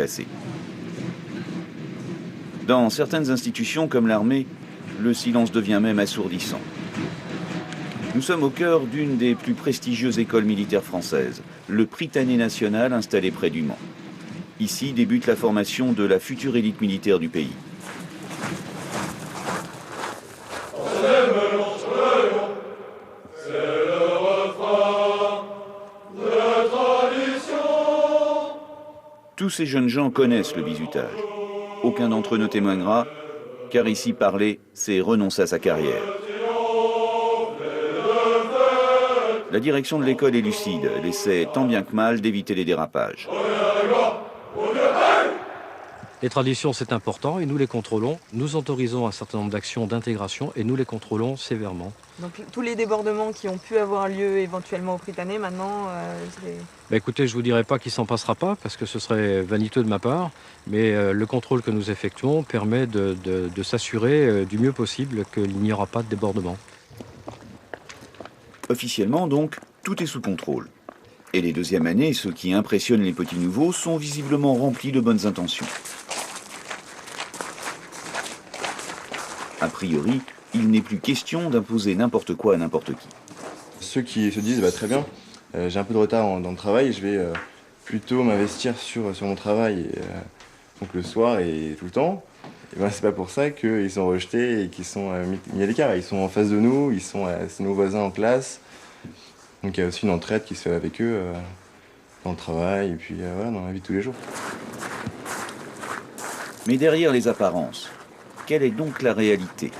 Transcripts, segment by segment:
classés. Dans certaines institutions comme l'armée, le silence devient même assourdissant. Nous sommes au cœur d'une des plus prestigieuses écoles militaires françaises, le Prytanée national installé près du Mans. Ici débute la formation de la future élite militaire du pays. Tous ces jeunes gens connaissent le bizutage. Aucun d'entre eux ne témoignera, car ici parler, c'est renoncer à sa carrière. La direction de l'école est lucide, elle essaie tant bien que mal d'éviter les dérapages. Les traditions, c'est important et nous les contrôlons. Nous autorisons un certain nombre d'actions d'intégration et nous les contrôlons sévèrement. Donc tous les débordements qui ont pu avoir lieu éventuellement au Prytanée, maintenant, Écoutez, je ne vous dirai pas qu'il ne s'en passera pas parce que ce serait vaniteux de ma part, mais le contrôle que nous effectuons permet de s'assurer du mieux possible qu'il n'y aura pas de débordement. Officiellement donc, tout est sous contrôle. Et les deuxièmes années, ceux qui impressionnent les petits nouveaux, sont visiblement remplis de bonnes intentions. A priori, il n'est plus question d'imposer n'importe quoi à n'importe qui. Ceux qui se disent très bien, j'ai un peu de retard dans le travail, je vais plutôt m'investir sur mon travail, donc le soir et tout le temps. C'est pas pour ça qu'ils sont rejetés et qu'ils sont mis à l'écart. Ils sont en face de nous, c'est nos voisins en classe. Donc il y a aussi une entraide qui se fait avec eux dans le travail et puis dans la vie de tous les jours. Mais derrière les apparences, quelle est donc la réalité?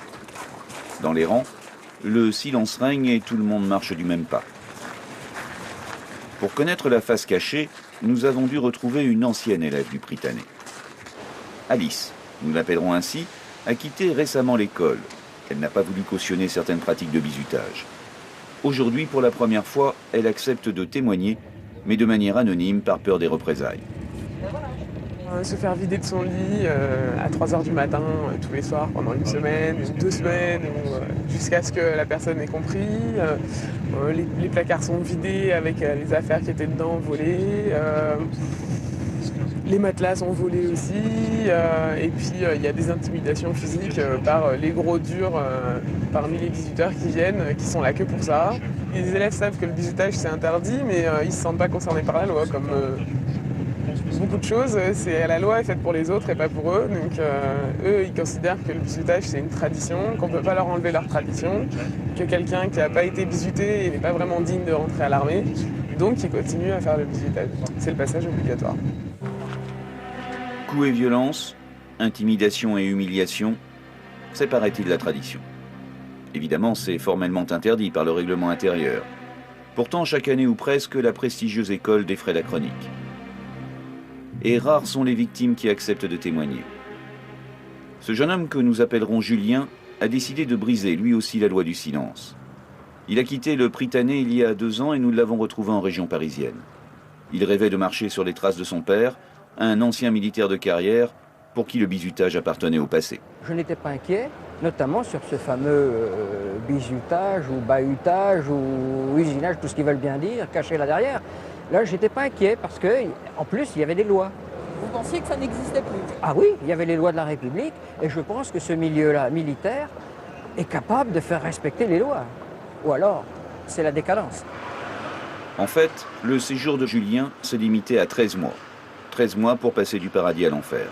Dans les rangs, le silence règne et tout le monde marche du même pas. Pour connaître la face cachée, nous avons dû retrouver une ancienne élève du Prytanée. Alice, nous l'appellerons ainsi, a quitté récemment l'école. Elle n'a pas voulu cautionner certaines pratiques de bizutage. Aujourd'hui, pour la première fois, elle accepte de témoigner, mais de manière anonyme par peur des représailles. Se faire vider de son lit à 3 h du matin tous les soirs pendant une semaine, 2 semaines, jusqu'à ce que la personne ait compris. Les placards sont vidés avec les affaires qui étaient dedans volées. Les matelas sont volés aussi. Et puis il y a des intimidations physiques par les gros durs parmi les bizuteurs qui viennent, qui sont là que pour ça. Les élèves savent que le bizutage c'est interdit, mais ils ne se sentent pas concernés par la loi, comme beaucoup de choses. La loi est faite pour les autres et pas pour eux. Donc eux, ils considèrent que le bizutage c'est une tradition, qu'on ne peut pas leur enlever leur tradition, que quelqu'un qui n'a pas été bizuté n'est pas vraiment digne de rentrer à l'armée. Donc ils continuent à faire le bizutage. C'est le passage obligatoire. Coups et violences, intimidation et humiliation, c'est paraît-il la tradition. Évidemment, c'est formellement interdit par le règlement intérieur. Pourtant, chaque année ou presque, la prestigieuse école défraie la chronique. Et rares sont les victimes qui acceptent de témoigner. Ce jeune homme que nous appellerons Julien a décidé de briser lui aussi la loi du silence. Il a quitté le Prytanée il y a 2 ans et nous l'avons retrouvé en région parisienne. Il rêvait de marcher sur les traces de son père, un ancien militaire de carrière pour qui le bizutage appartenait au passé. Je n'étais pas inquiet, notamment sur ce fameux bizutage ou bahutage ou usinage, tout ce qu'ils veulent bien dire, caché là derrière. Là, j'étais pas inquiet parce qu'en plus, il y avait des lois. vous pensiez que ça n'existait plus? Ah oui, il y avait les lois de la République et je pense que ce milieu-là, militaire, est capable de faire respecter les lois. Ou alors, c'est la décadence. En fait, le séjour de Julien se limitait à 13 mois. 13 mois pour passer du paradis à l'enfer.